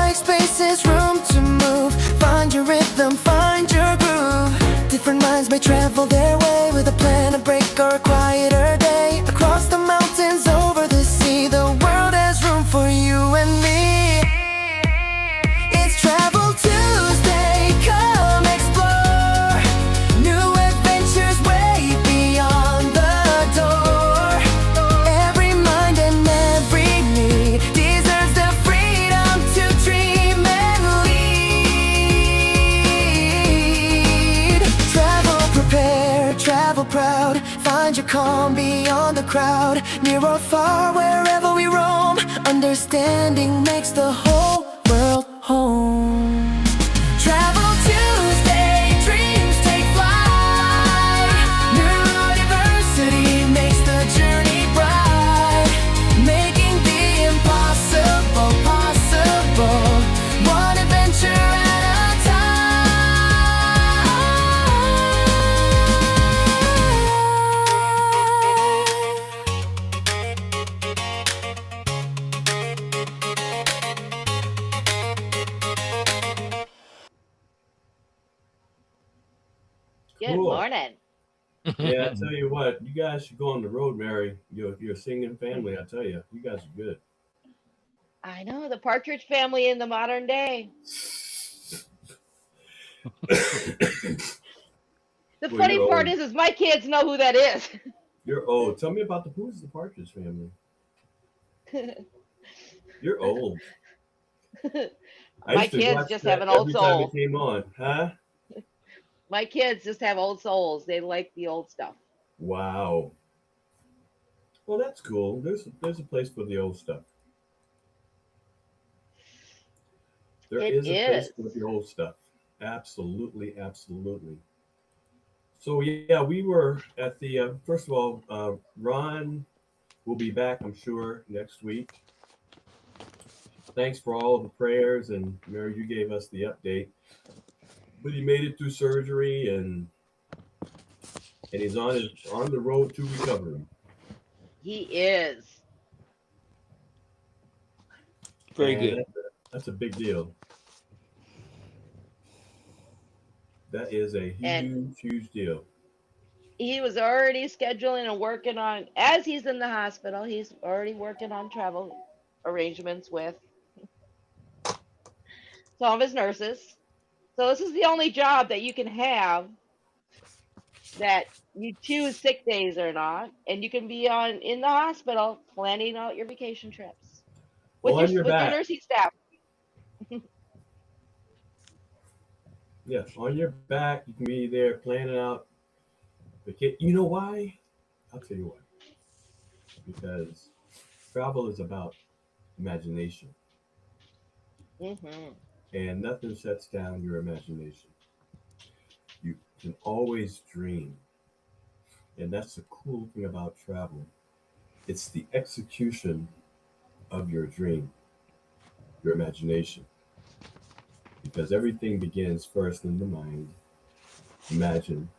make spaces, room to move. Find your rhythm, find your groove. Different minds may travel their way with a plan, a break, or a quieter day. Across the mountains, over the sea, the world has room for you and me. It's Travel Tuesday, come explore. New adventures way beyond the door. Every mind and every need deserves the freedom to dream and lead. Travel prepared, travel proud. Find your calm beyond the crowd. Near or far, wherever we roam, understanding makes the whole world home. Travel Tuesday, dreams take flight. Neurodiversity makes the journey bright, making the impossible possible, one adventure at a Good Cool. morning. Yeah, I tell you what, you guys should go on the road, Mary. You're a singing family. I tell you guys are good. I know the Partridge Family in the modern day. The Well, funny part is my kids know who that is. you're old. Tell me about who's the Partridge Family. You're old. I My used to kids watch just have that an old every time it soul. came on. Huh? My kids just have old souls. They like the old stuff. Wow. Well, that's cool. There's a place for the old stuff. There It is a place is. for the old stuff. Absolutely, absolutely. So yeah, we were at the first of all, Ron will be back, I'm sure, next week. Thanks for all of the prayers, and Mary, you gave us the update. But he made it through surgery, and he's on the road to recovery. He is. Very And good. that's a big deal. That is a And huge, huge deal. he was already scheduling and working on, as he's in the hospital, he's already working on travel arrangements with some of his nurses. So this is the only job that you can have that you choose sick days or not, and you can be on in the hospital planning out your vacation trips On your with your back. nursing staff. Yeah, on your back. You can be there planning out the kid. You know why? I'll tell you why. Because travel is about imagination, Hmm. and nothing shuts down your imagination. You can always dream, and that's the cool thing about travel. It's the execution of your dream, your imagination, because everything begins first in the mind, imagine,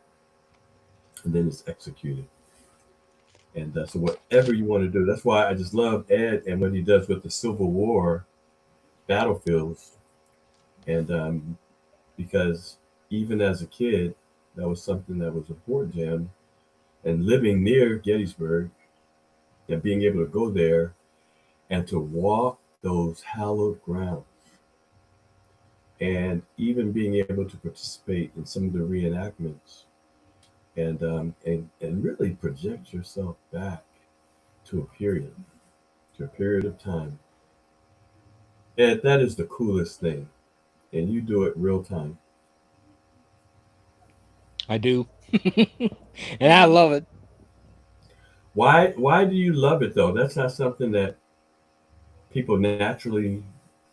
and then it's executed. And so whatever you want to do, that's why I just love Ed and what he does with the Civil War battlefields. And because even as a kid, that was something that was important to him. And living near Gettysburg and being able to go there and to walk those hallowed grounds, and even being able to participate in some of the reenactments, and really project yourself back to a period of time. And that is the coolest thing. And you do it real time. I do. And I love it. Why do you love it though? That's not something that people naturally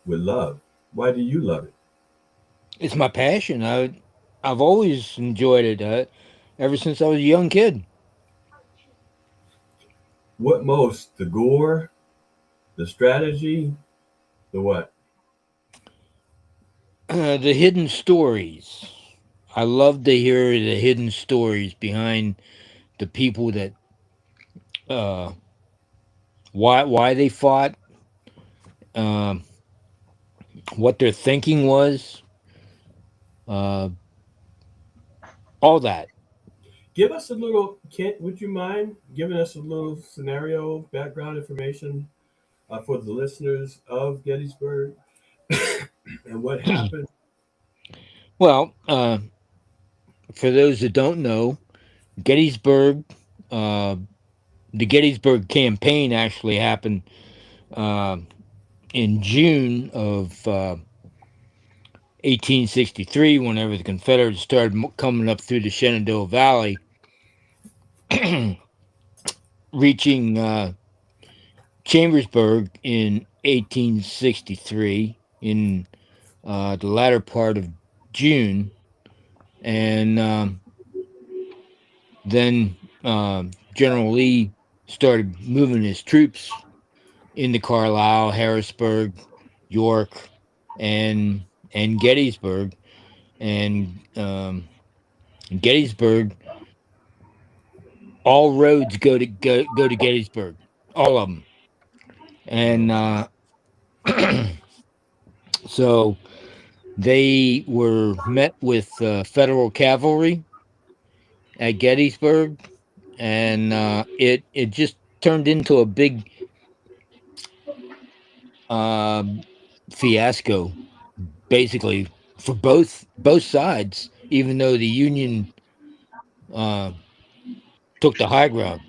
would love. Why do you love it? It's my passion. I've always enjoyed it ever since I was a young kid. What most? The gore, the strategy, the what? The hidden stories. I love to hear the hidden stories behind the people that uh, why they fought. Um, what their thinking was, uh, all that. Give us a little, Kent, would you mind giving us a little scenario, background information for the listeners of Gettysburg and what happened? Well, for those that don't know, Gettysburg, uh, the Gettysburg campaign actually happened uh, in June of 1863, whenever the Confederates started coming up through the Shenandoah Valley, reaching Chambersburg in 1863 in the latter part of June, and then General Lee started moving his troops into Carlisle, Harrisburg, York, and Gettysburg, and Gettysburg. All roads go to Gettysburg, all of them, and so they were met with federal cavalry at Gettysburg, and it just turned into a big um fiasco, basically for both sides. Even though the Union uh, took the high ground,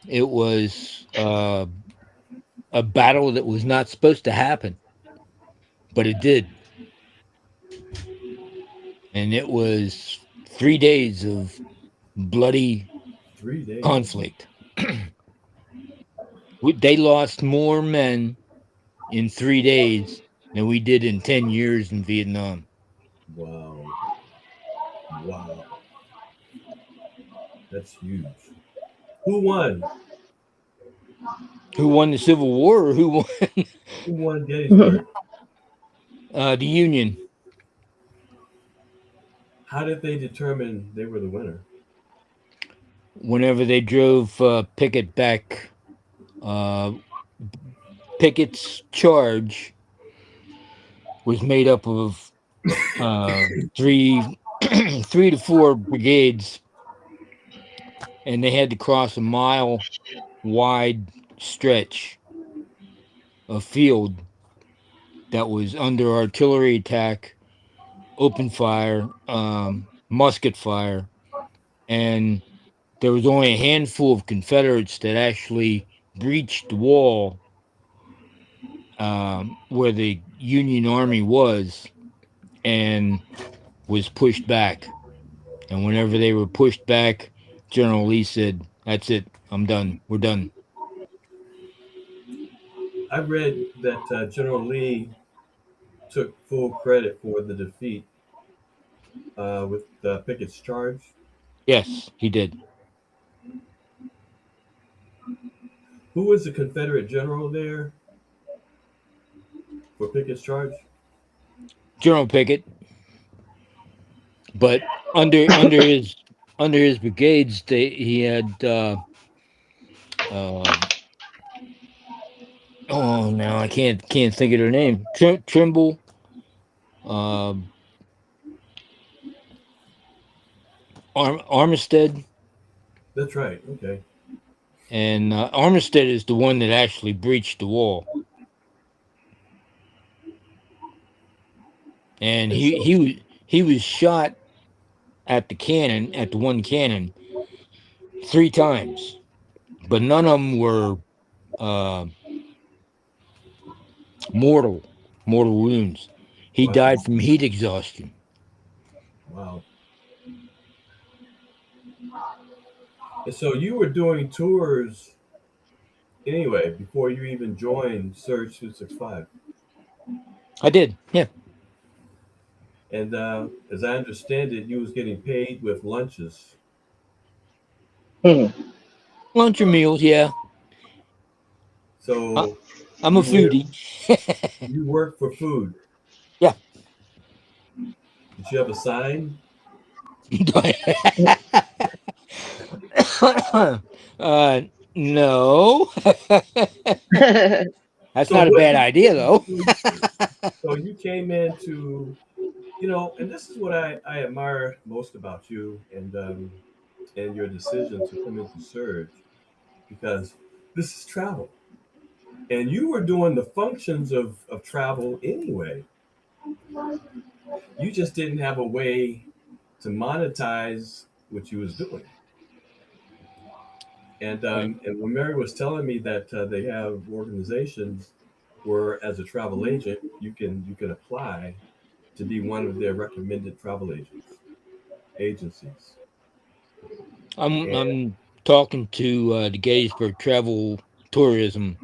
it was a battle that was not supposed to happen, but it did, and it was 3 days of bloody 3 days. conflict. They lost more men in 3 days than we did in 10 years in Vietnam. Wow. Wow. That's huge. Who won? Who won the Civil War, or who won Who won Gettysburg? the Union? How did they determine they were the winner? Whenever they drove Pickett back, uh, Pickett's charge was made up of three, 3 to 4 brigades, and they had to cross a mile wide stretch of field that was under artillery attack, open fire, musket fire, and there was only a handful of Confederates that actually breached the wall where the Union Army was, and was pushed back. And whenever they were pushed back, General Lee said, "That's it. I'm done. We're done." I read that General Lee took full credit for the defeat with Pickett's charge. Yes, he did. Who was the Confederate general there for Pickett's charge? General Pickett, but under his brigades, he had uh, oh, now I can't think of their name. Trimble, um, Armistead, That's right. Okay. and Armistead is the one that actually breached the wall, and And he was shot at the one cannon 3 times, but none of them were uh, mortal wounds. He wow, died from heat exhaustion. wow. And so you were doing tours anyway before you even joined Surge 265. I did, yeah. And as I understand it, you was getting paid with lunches. Lunch or meals, yeah. I, So I'm a you were foodie. you worked for food. Yeah. Did you have a sign? No. That's So not a what bad you idea, though. so you came into, and this is what I admire most about you and your decision to come into Surge, because this is travel. And you were doing the functions of travel anyway. You just didn't have a way to monetize what you was doing. Right. And when Mary was telling me that they have organizations where, as a travel agent, you can apply to be one of their recommended travel agencies. And I'm talking to the Gettysburg Travel Tourism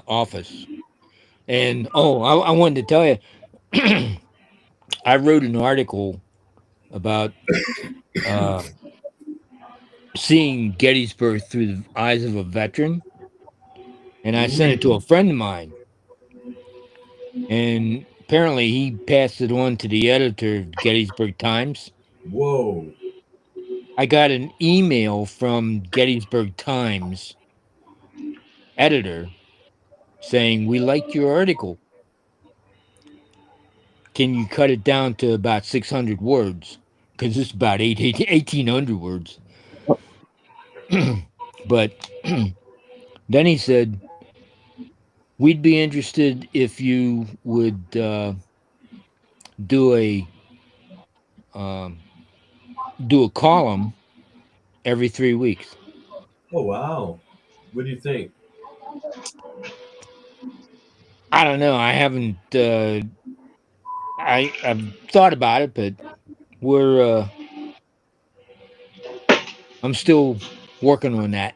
office, and I wanted to tell you, I wrote an article about uh, seeing Gettysburg through the eyes of a veteran, and I sent it to a friend of mine, and apparently he passed it on to the editor of the Gettysburg Times. whoa, I got an email from Gettysburg Times editor saying, "We liked your article. Can you cut it down to about 600 words? Because it's about 1,800 words." But then he said, "We'd be interested if you would do a um, do a column every 3 weeks." oh wow, what do you think? I don't know. I haven't. I've thought about it, but we're. I'm still working on that.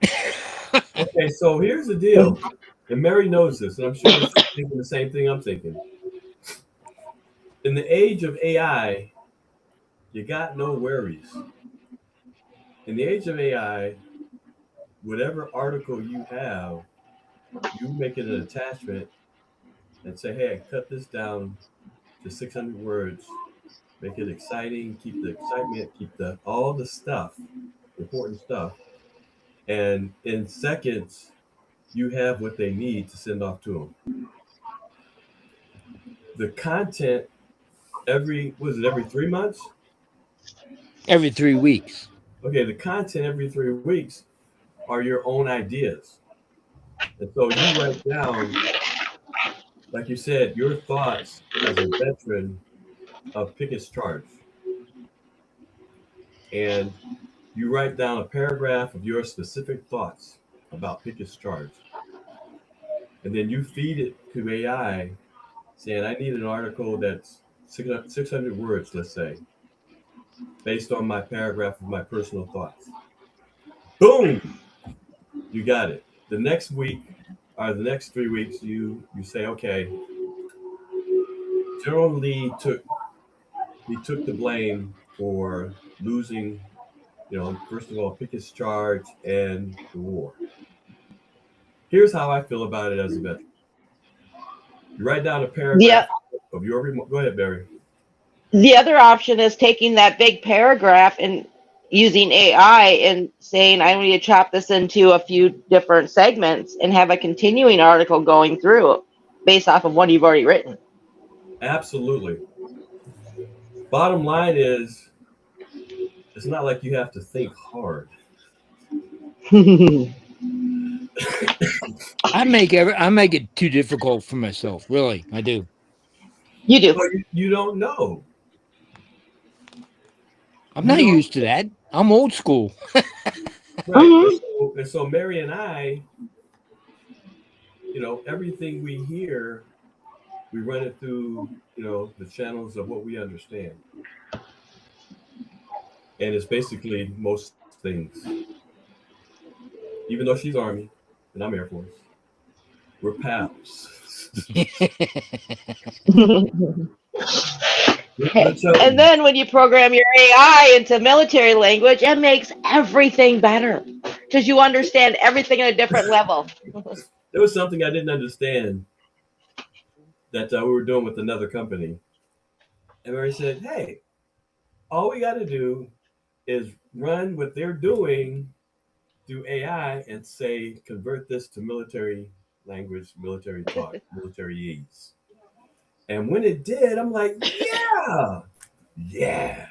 Okay, so here's the deal, and Mary knows this, and I'm sure she's thinking the same thing I'm thinking. In the age of AI, you got no worries. In the age of AI, whatever article you have, you make it an attachment and say, "Hey, cut this down to 600 words. Make it exciting. Keep the excitement. Keep the all the stuff, important stuff." And in seconds, you have what they need to send off to them. The content every 3 months? Every 3 weeks. Okay, the content every 3 weeks are your own ideas. And so you write down, like you said, your thoughts as a veteran of Pickett's Charge. And you write down a paragraph of your specific thoughts about Pickett's Charge. And then you feed it to AI saying, I need an article that's 600 words, let's say, based on my paragraph of my personal thoughts. Boom! You got it. The next week or the next 3 weeks, you say, okay, General Lee took the blame for losing, first of all, Pickett's Charge and the war. Here's how I feel about it as a veteran. You write down a The paragraph of your remark. Go ahead, Barry. the other option is taking that big paragraph and using AI and saying, I need to chop this into a few different segments and have a continuing article going through based off of one you've already written. Absolutely. Bottom line is, it's not like you have to think hard. You I make it too difficult for myself. Really, I do. do. But you don't know. I'm You not don't. used to that. I'm old school. Right. Hmm. And so Mary and I, everything we hear, we run it through, the channels of what we understand. And it's basically most things. Even though she's Army and I'm Air Force, we're pals. We're And chums. then when you program your AI into military language, it makes everything better because you understand everything at a different level. There was something I didn't understand that we were doing with another company. And Mary said, hey, all we got to do is run what they're doing through AI and say, convert this to military language, military talk, militaryese. And when it did, I'm like, yeah, yeah,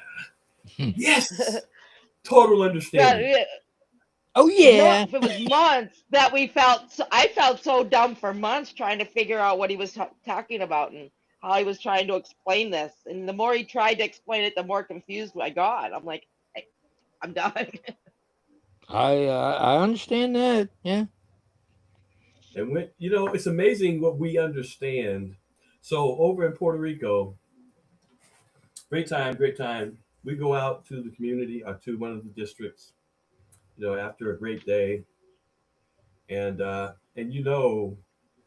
yes, total But understanding. Oh yeah. it was months that we felt. I felt so dumb for months trying to figure out what he was talking about and how he was trying to explain this. And the more he tried to explain it, the more confused I got. I'm like, hey, I'm done. I understand that. Yeah. And when it's amazing what we understand. So over in Puerto Rico, great time, great time. We go out to the community or to one of the districts, after a great day, and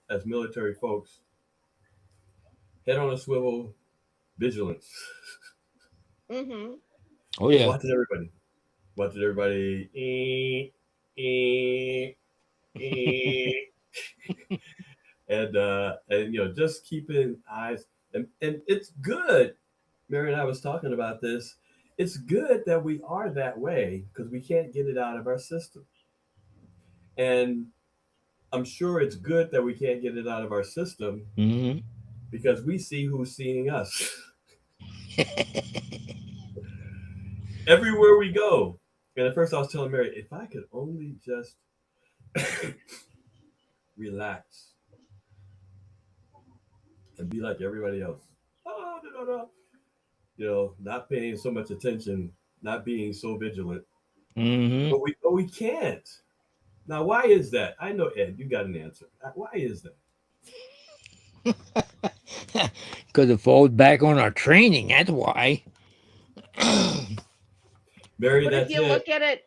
as military folks, head on a swivel, vigilance, hmm Oh yeah. watching everybody, and just keeping eyes, and it's good. Mary and I was talking about this. It's good that we are that way because we can't get it out of our system. And I'm sure it's good that we can't get it out of our system Hmm. because we see who's seeing us everywhere we go. And at first I was telling Mary, if I could only just relax and be like everybody else. Oh, no, no, no. Not paying so much attention, not being so vigilant. Hmm. But we can't. Now, why is that? I know, Ed, you got an answer. Why is that? Because it falls back on our training. That's why. Mary, But if that's you it. look at it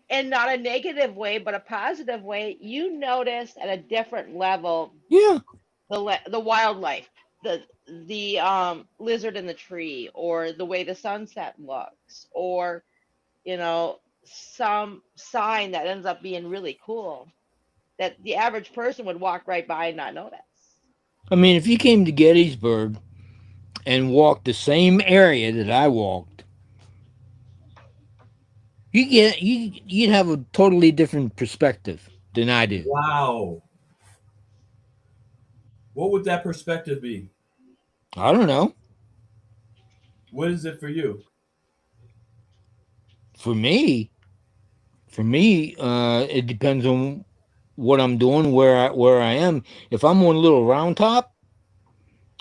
in not a negative way, but a positive way, you notice at a different level Yeah. the wildlife, the lizard in the tree, or the way the sunset looks, or some sign that ends up being really cool that the average person would walk right by and not notice. I mean, if you came to Gettysburg and walked the same area that I walked, you'd have a totally different perspective than I do. Wow. What would that perspective be? I don't know. What is it for you? For me, it depends on what I'm doing, where I am. If I'm on Little Round Top,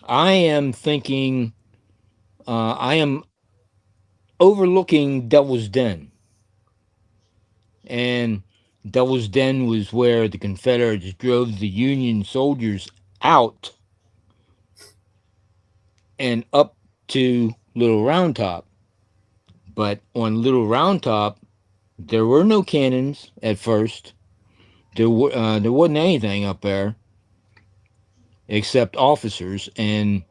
I am thinking, I am overlooking Devil's Den, and Devil's Den was where the Confederates drove the Union soldiers out and up to Little Round Top. But on Little Round Top, there were no cannons at first. There wasn't anything up there except officers, and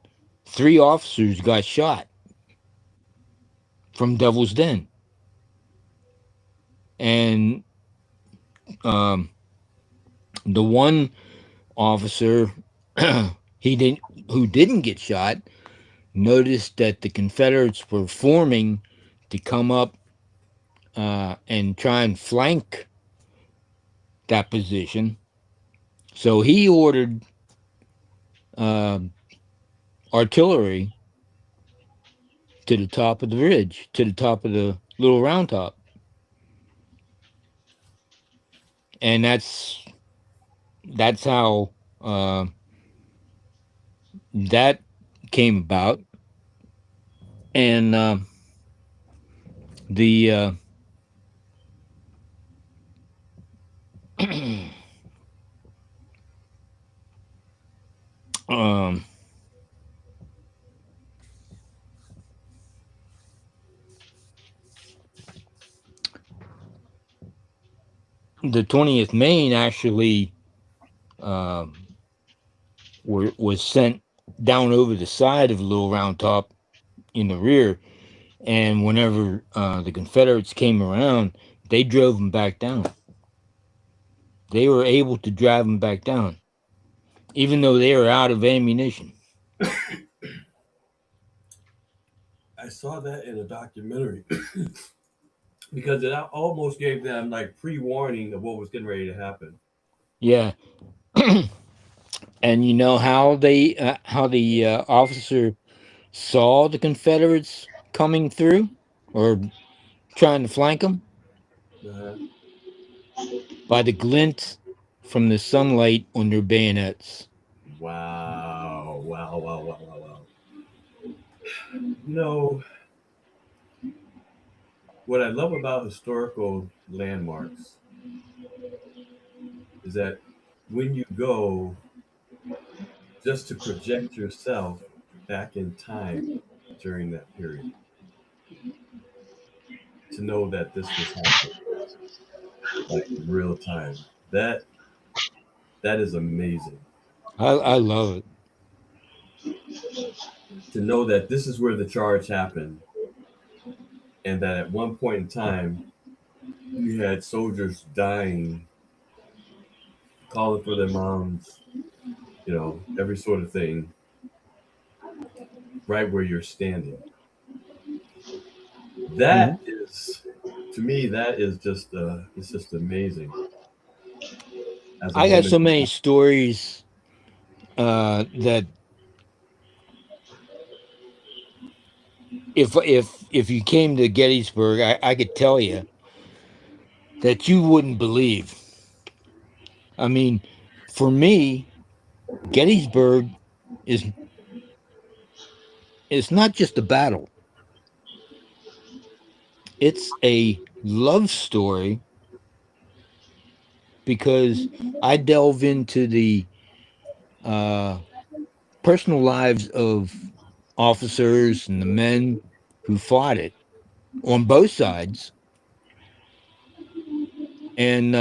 3 officers got shot from Devil's Den. And um, the one officer he didn't who didn't get shot noticed that the Confederates were forming to come up and try and flank that position. So he ordered uh, artillery to the top of the ridge, to the top of the Little Round Top, and that's how that came about. And the um, the 20th Maine actually um, was sent down over the side of Little Round Top in the rear, and whenever the Confederates came around, they drove them back down. They were able to drive them back down, even though they were out of ammunition. I saw that in a documentary because it almost gave them like pre warning of what was getting ready to happen. Yeah. And you know how the officer saw the Confederates coming through or trying to flank them? Uh, By the glint from the sunlight on their bayonets. wow, wow, wow, wow, wow, wow. No, what I love about historical landmarks is that when you go just to project yourself back in time during that period, to know that this was happening like real time. That that is amazing. I love it. To know that this is where the charge happened and that at one point in time you had soldiers dying, calling for their moms, every sort of thing, right where you're standing. Mhm. That is, to me, that is just it's just amazing as a I got woman. so many stories that if you came to Gettysburg, I could tell you that you wouldn't believe. I mean, for me, Gettysburg is it's not just a battle; it's a love story because I delve into the uh, personal lives of officers and the men who fought it on both sides, and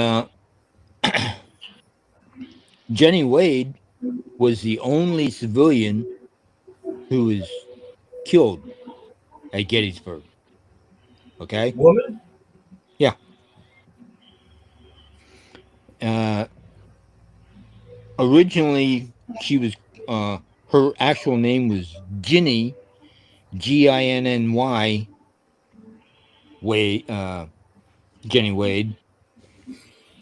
Jenny Wade was the only civilian who was killed at Gettysburg. Okay. Woman? Yeah. Uh, Originally, she was, her actual name was Ginny, Ginny, Wade, Jenny Wade.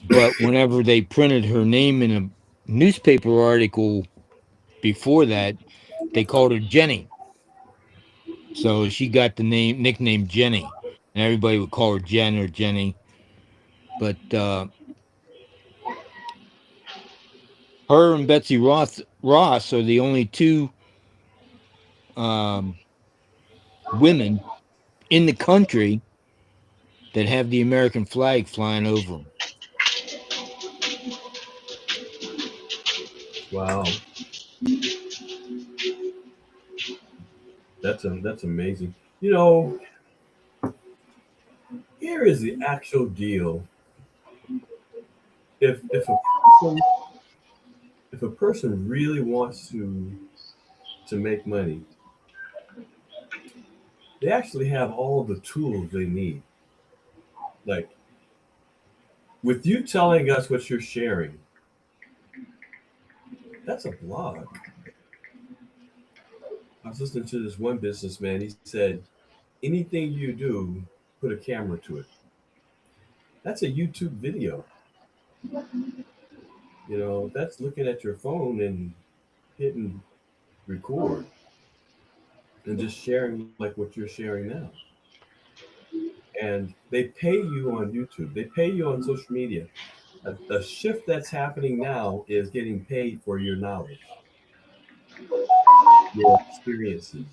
But whenever they printed her name in a newspaper article before that, they called her Jenny. So she got the nickname Jenny. And everybody would call her Jen or Jenny. But her and Betsy Ross are the only two um, women in the country that have the American flag flying over them. Wow, that's amazing. Here is the actual deal. Person if a person really wants to make money, they actually have all the tools they need. Like with you telling us what you're sharing, that's a blog. I was listening to this one businessman. He said, anything you do, put a camera to it. That's a YouTube video. That's looking at your phone and hitting record and just sharing like what you're sharing now. And they pay you on YouTube, they pay you on social media. A shift that's happening now is getting paid for your knowledge, your experiences.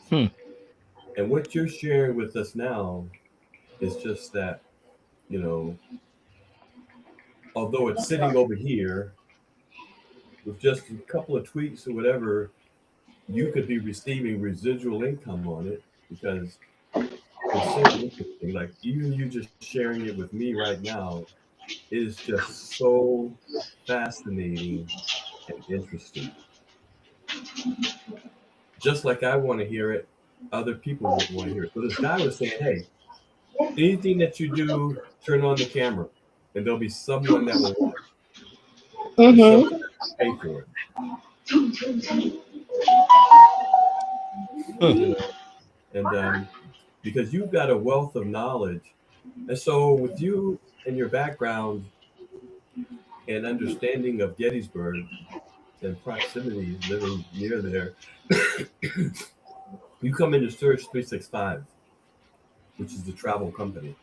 Hmm. And what you're sharing with us now is just that, you know, although it's sitting over here with just a couple of tweaks or whatever, you could be receiving residual income on it because it's so interesting. Like even you just sharing it with me right now is just so fascinating and interesting. Just like I want to hear it, other people would want to hear it. So this guy was saying, hey, anything that you do, turn on the camera, and there'll be someone that will watch and someone Mm-hmm. that will pay for it. Huh. And because you've got a wealth of knowledge, and so with you and your background and understanding of Gettysburg, and proximity, living near there, you come into Surge 365, which is the travel company,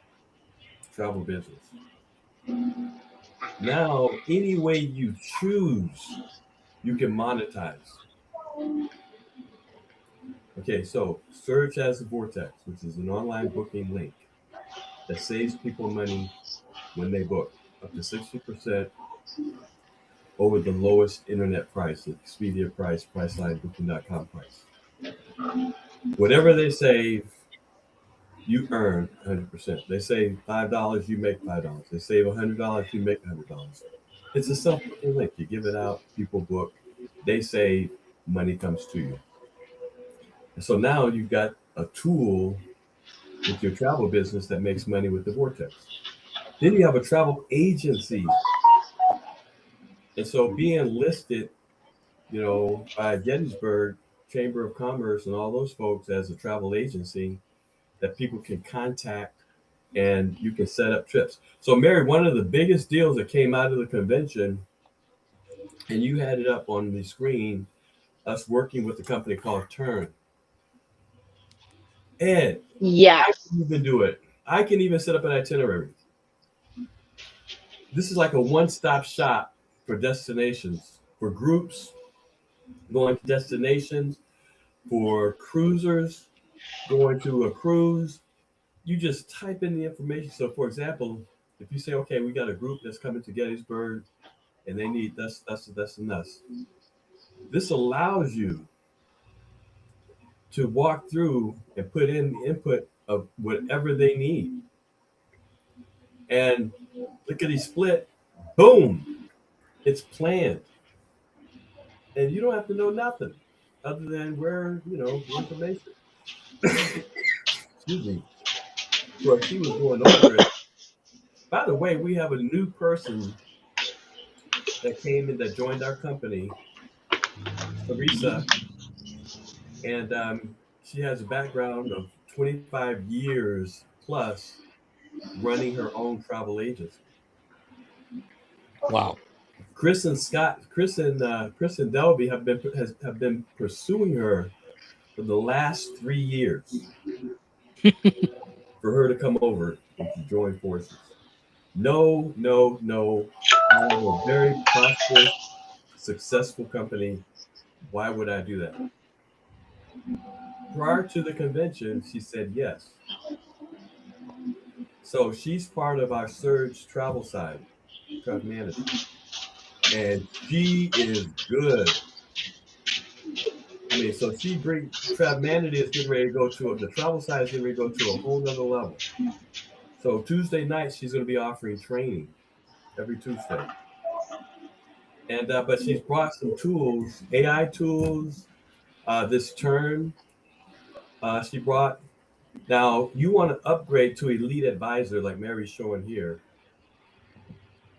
travel business. Now, any way you choose, you can monetize. Okay, so Surge has the Vortex, which is an online booking link that saves people money when they book, up to 60% over the lowest internet price, the Expedia price, Priceline, Booking.com price. Whatever they save, you earn 100%. They save $5, you make $5. They save $100, you make $100. It's a self-booking link. You give it out, people book, they save, money comes to you. And so now you've got a tool with your travel business that makes money with the Vortex. Then you have a travel agency. And so being listed, by Gettysburg Chamber of Commerce and all those folks as a travel agency that people can contact and you can set up trips. So Mary, one of the biggest deals that came out of the convention, and you had it up on the screen, us working with a company called Turn. Ed, I Yes. can even do it. I can even set up an itinerary. This is like a one-stop shop for destinations, for groups going to destinations, for cruisers going to a cruise. You just type in the information. So, for example, if you say, okay, we got a group that's coming to Gettysburg and they need this, and this. This allows you to walk through and put in the input of whatever they need. And lickety split, boom, it's planned. And you don't have to know nothing other than the information. Excuse me. Well, she was going over it. By the way, we have a new person that came in that joined our company, Teresa, and she has a background of 25 years plus running her own travel agency. Wow. Chris and Delby have been pursuing her for the last 3 years for her to come over and to join forces. No. I have a very prosperous, successful company. Why would I do that? Prior to the convention, she said yes. So she's part of our Surge travel side, travel manager. And she is good. I mean, so travel manager is getting ready to go to the travel side is getting ready to go to a whole nother level. So Tuesday night, she's going to be offering training every Tuesday. And but she's brought some tools, AI tools, this Turn. She brought. Now you want to upgrade to Elite Advisor, like Mary's showing here,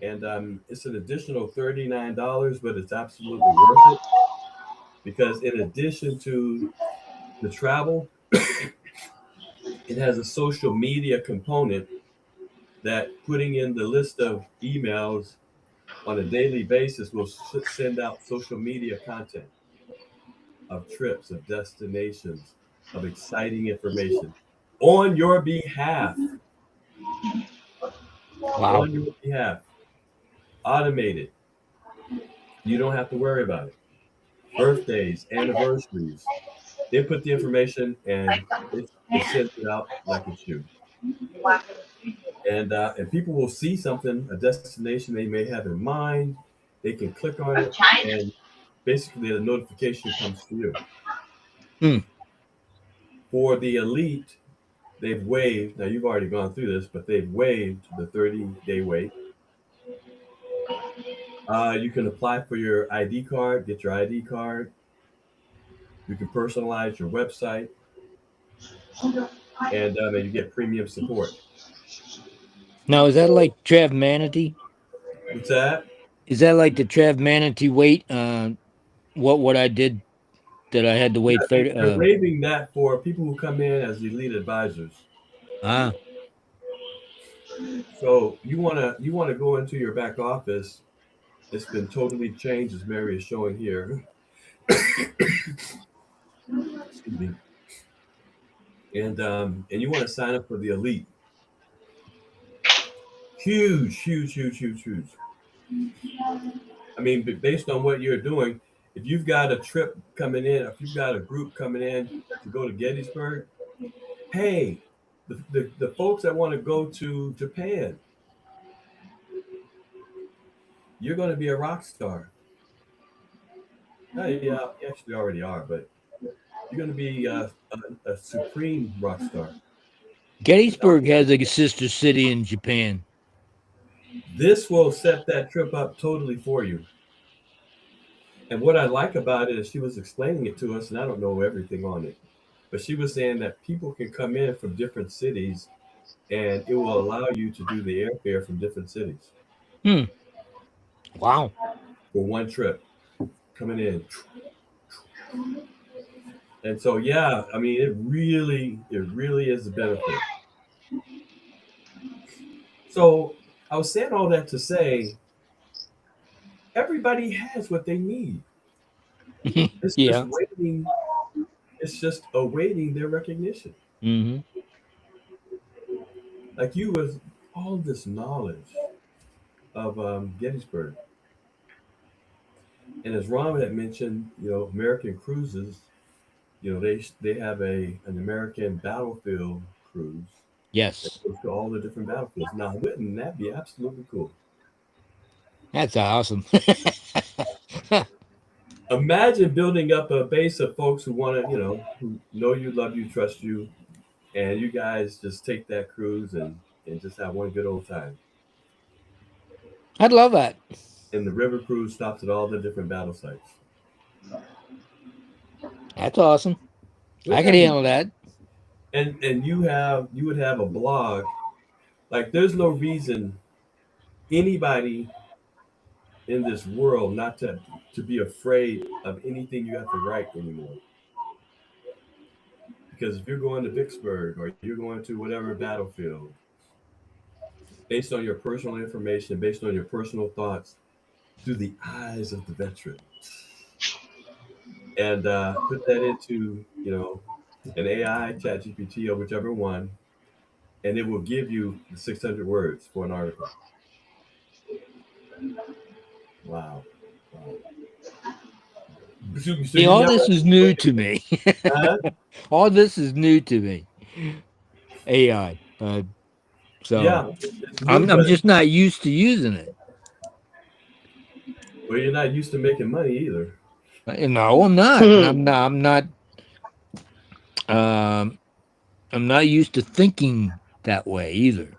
and it's an additional $39, but it's absolutely worth it because in addition to the travel, it has a social media component that putting in the list of emails on a daily basis will send out social media content of trips, of destinations, of exciting information on your behalf. Wow. On your behalf. Automated. You don't have to worry about it. Birthdays, anniversaries. They put the information and it sends it out like it should. And people will see something, a destination they may have in mind. They can click on it, and basically the notification comes to you. Hmm. For the Elite, they've waived. Now you've already gone through this, but they've waived the 30-day wait. You can apply for your ID card, get your ID card. You can personalize your website, and you get premium support. Now, is that like Trav Manatee? What's that? Is that like the Trav Manatee wait? What I did that I had to wait 30? They're waiving that for people who come in as Elite Advisors. So you wanna go into your back office It's been totally changed, as Mary is showing here. Excuse me. And you want to sign up for the elite. Huge, huge, huge, huge, huge. I mean, based on what you're doing, if you've got a trip coming in, if you've got a group coming in to go to Gettysburg, hey, the folks that want to go to Japan, you're going to be a rock star. Yeah, you actually already are, but you're going to be a supreme rock star. Gettysburg has a sister city in Japan. This will set that trip up totally for you. And what I like about it is she was explaining it to us, and I don't know everything on it, but she was saying that people can come in from different cities, and it will allow you to do the airfare from different cities Hmm. Wow. for one trip coming in. And so, yeah, I mean, it really is a benefit. So I was saying all that to say everybody has what they need. It's just Yeah. waiting. It's just awaiting their recognition. Hmm. Like you with all this knowledge of Gettysburg. And as Ron had mentioned, American cruises, they have an American battlefield cruise that Yes. goes to all the different battlefields. Now, wouldn't that be absolutely cool? That's awesome. Imagine building up a base of folks who want to, who know you, love you, trust you, and you guys just take that cruise and just have one good old time. I'd love that. And the river cruise stops at all the different battle sites. That's awesome. I Wouldn't could that be? handle that. And you would have a blog. Like there's no reason anybody in this world not to be afraid of anything you have to write anymore. Because if you're going to Vicksburg or you're going to whatever battlefield, based on your personal information, based on your personal thoughts, through the eyes of the veteran, and put that into an AI, ChatGPT, or whichever one, and it will give you the 600 words for an article. Wow. Wow. So See, you all never this have is to new wait. to me. Huh? All this is new to me. AI. So Yeah, it's new, I'm but just not used to using it. well, you're not used to making money either. No, I'm not. And um I'm not used to thinking that way either.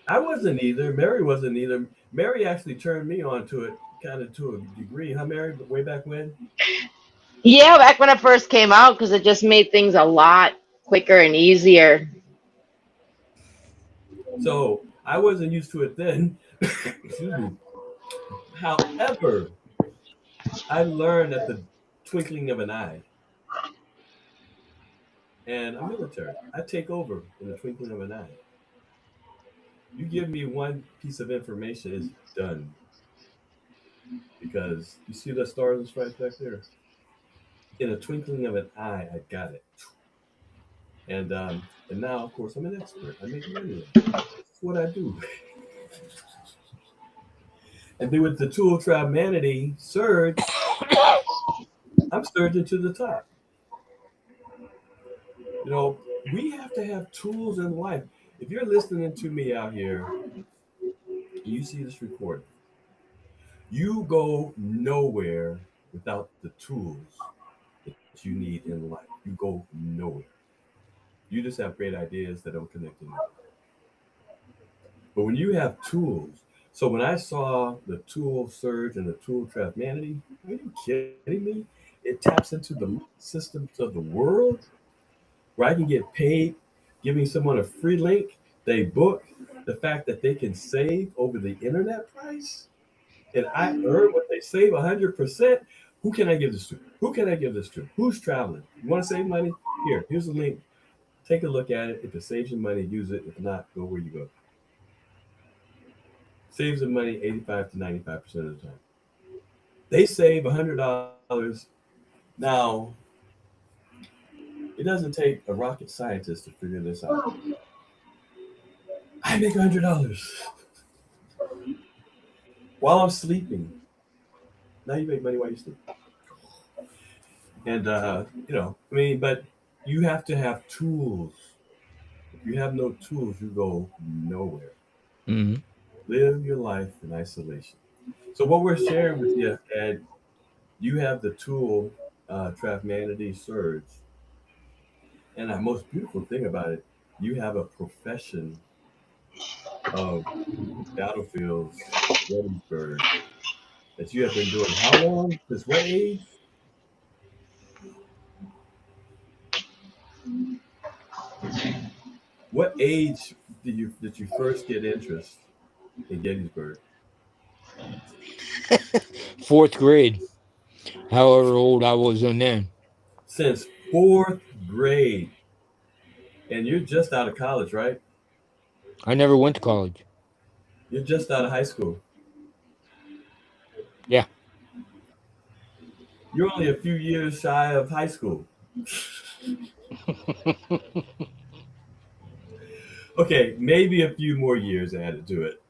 I wasn't either. Mary wasn't either. Mary actually turned me on to it, kind of to a degree, huh, Mary? But way back when. Yeah, back when it first came out, because it just made things a lot quicker and easier. So I wasn't used to it then. Excuse me. However, I learned at the twinkling of an eye. And I'm military. I take over in the twinkling of an eye. You give me one piece of information, it's done. Because you see the stars and stripes back there? In a twinkling of an eye, I got it. And now, of course, I'm an expert. I make money. That's what I do. And then with the tool tribe manatee surge, I'm surging to the top. You know, we have to have tools in life. If you're listening to me out here, you see this recording, you go nowhere without the tools that you need in life. You go nowhere. You just have great ideas that don't connect to you. But when you have tools, so when I saw the tool surge and the tool trap manatee, are you kidding me? It taps into the systems of the world where I can get paid giving someone a free link, they book, the fact that they can save over the internet price, and I earn what they save 100%. Who can I give this to? Who can I give this to? Who's traveling? You want to save money? Here's the link. Take a look at it. If it saves you money, use it. If not, go where you go. saves them money 85 to 95% of the time. They save $100. Now, it doesn't take a rocket scientist to figure this out. I make $100 while I'm sleeping. Now you make money while you sleep. And, I mean, but you have to have tools. If you have no tools, you go nowhere. Mm-hmm. Live your life in isolation. So, what we're sharing with you, Ed, you have the tool, Trafmanity Surge. And the most beautiful thing about it, you have a profession of battlefields, Gettysburg, that you have been doing how long? Since what age? What age did you first get interest in Gettysburg? Fourth grade, however old I was in then. Since fourth grade. And you're just out of college, right? I never went to college. You're just out of high school. Yeah. You're only a few years shy of high school. Okay, maybe a few more years added to it.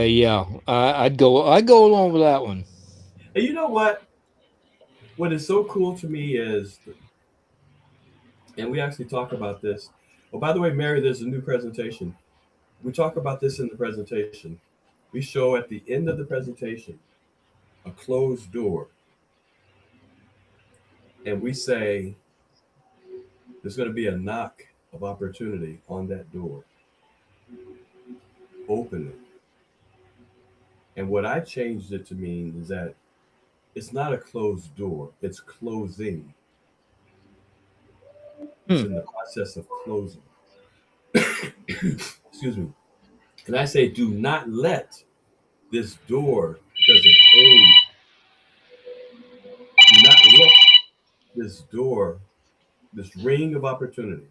Yeah. I'd go along with that one. And you know what? What is so cool to me is, and we actually talk about this. Oh, by the way, Mary, there's a new presentation. We talk about this in the presentation. We show at the end of the presentation a closed door. And we say there's going to be a knock of opportunity on that door. Open it. And what I changed it to mean is that it's not a closed door, it's closing. It's in the process of closing. Excuse me. And I say, do not let this door, because of age, do not let this door, this ring of opportunity,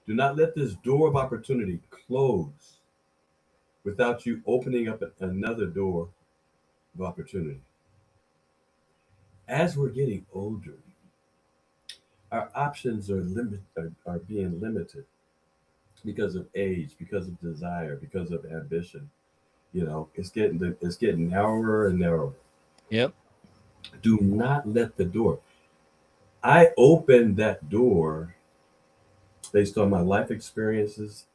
do not let this door of opportunity close without you opening up another door of opportunity. As we're getting older, our options are being limited because of age, because of desire, because of ambition. It's getting narrower and narrower. Yep. Do not let the door. I opened that door based on my life experiences,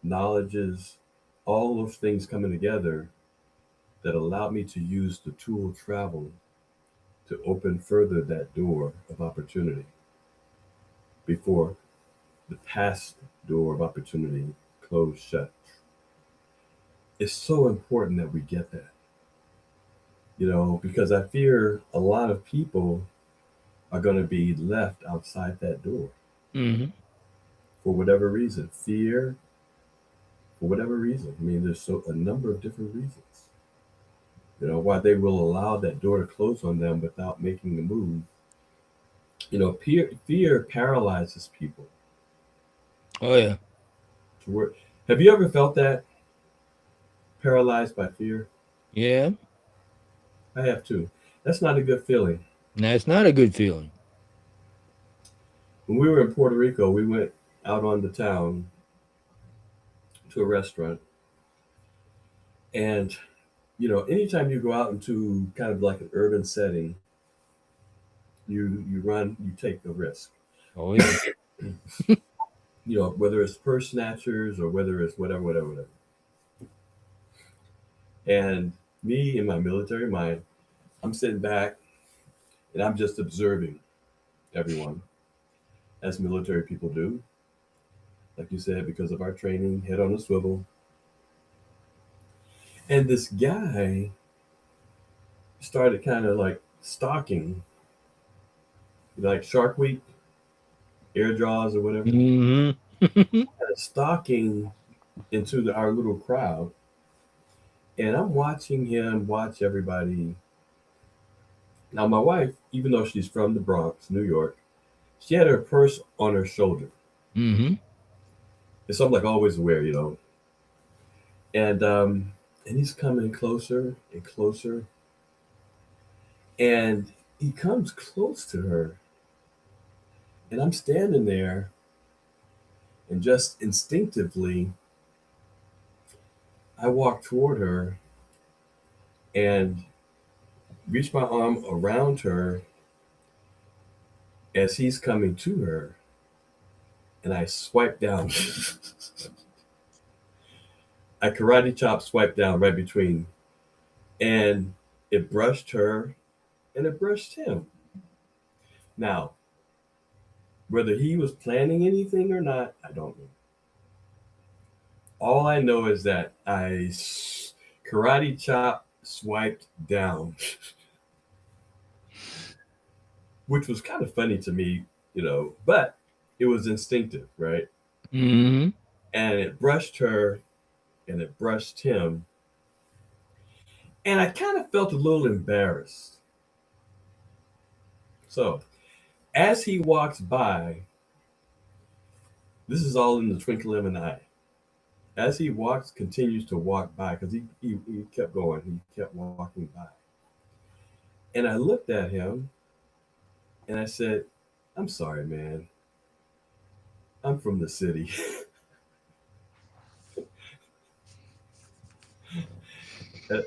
knowledges, all those things coming together that allowed me to use the tool travel to open further that door of opportunity before the past door of opportunity closed shut. It's so important that we get that, because I fear a lot of people are going to be left outside that door Mm-hmm. for whatever reason. Fear, for whatever reason. I mean, there's a number of different reasons. Why they will allow that door to close on them without making a move. Fear paralyzes people. Oh yeah. Have you ever felt that? Paralyzed by fear? Yeah. I have too. That's not a good feeling. That's not a good feeling. When we were in Puerto Rico, we went out on the town to a restaurant. And, anytime you go out into kind of like an urban setting, you take a risk. Oh yeah. Whether it's purse snatchers or whether it's whatever. And me in my military mind, I'm sitting back and I'm just observing everyone, as military people do. Like you said, because of our training, head on a swivel. And this guy started kind of like stalking, like Shark Week, air jaws or whatever, Mm-hmm. stalking into our little crowd. And I'm watching him watch everybody. Now, my wife, even though she's from the Bronx, New York, she had her purse on her shoulder. Mm-hmm. It's something like always wear, And And he's coming closer and closer. And he comes close to her. And I'm standing there, and just instinctively, I walk toward her and reach my arm around her as he's coming to her. And I swipe down. I karate chop swipe down right between. And it brushed her and it brushed him. Now, whether he was planning anything or not, I don't know. All I know is that karate chop swiped down, which was kind of funny to me, but it was instinctive, right? Mm-hmm. And it brushed her and it brushed him. And I kind of felt a little embarrassed. So, as he walks by, this is all in the twinkle of an eye. As he continues to walk by, because he kept going, he kept walking by. And I looked at him and I said, I'm sorry, man. I'm from the city.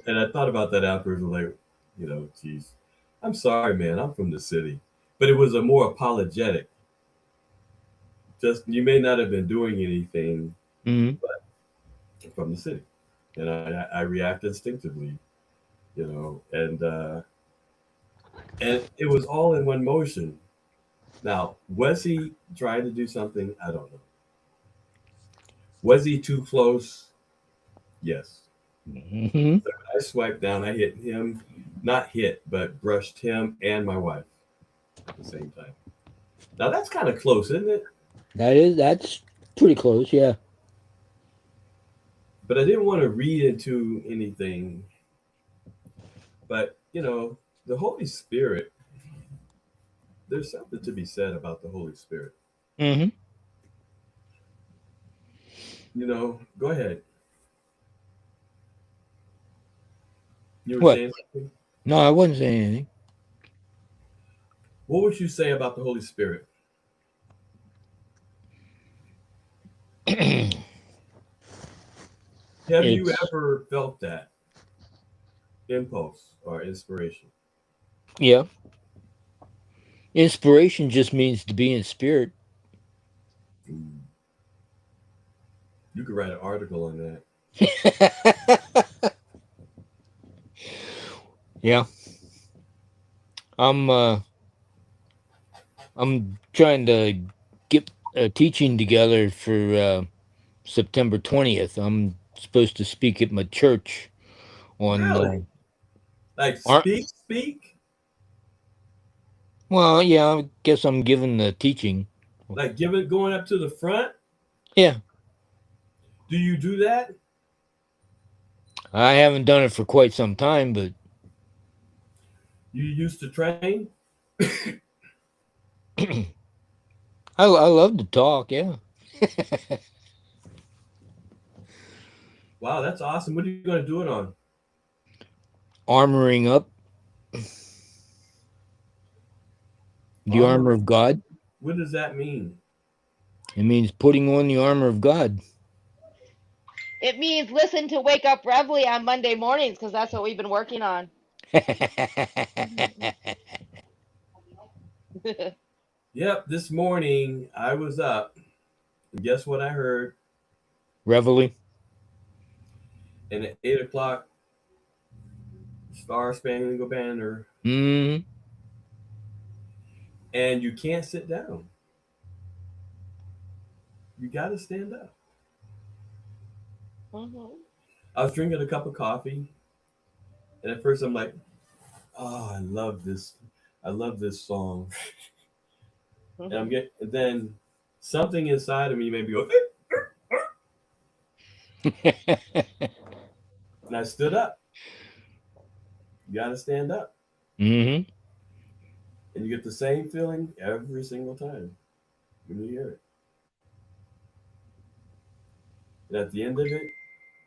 And I thought about that afterwards, like, geez, I'm sorry, man. I'm from the city. But it was a more apologetic. Just, you may not have been doing anything, Mm-hmm. but I'm from the city. And I react instinctively, and it was all in one motion. Now, was he trying to do something? I don't know. Was he too close? Yes. Mm-hmm. I swiped down. I hit him, not hit, but brushed him and my wife at the same time. Now that's kind of close, isn't it? That's pretty close, yeah. But I didn't want to read into anything. But the Holy Spirit. There's something to be said about the Holy Spirit. Mm-hmm. Go ahead. You were What? saying something? No, I wasn't saying What would you say about the Holy Spirit? anything. Have you It's ever felt that impulse or inspiration? yeah. Inspiration just means to be in spirit. Mm. You could write an article on that. Yeah. I'm uh I'm trying to get a teaching together for September 20th. I'm supposed to speak at my church on Really? Like ar- speak? well, yeah, I guess I'm giving the teaching. Like going up to the front? Yeah. Do you do that? I haven't done it for quite some time, but You used to train? I love to talk, yeah. Wow, that's awesome. What are you going to do it on? Armoring up, the armor Armor. of God. What does that mean? It means putting on the armor of God. It means listen to Wake Up Reveille on Monday mornings because that's what we've been working on. Yep, this morning I was up, and guess what I heard? Reveille. And at 8 o'clock, Star Spangled Banner, Mm. and you can't sit down. You got to stand up. Mhm. I was drinking a cup of coffee, and at first I'm like, "Oh, I love this. I love this song." And then something inside of me made me go, and I stood up. You got to stand up, Mm-hmm. and you get the same feeling every single time when you hear it. And at the end of it,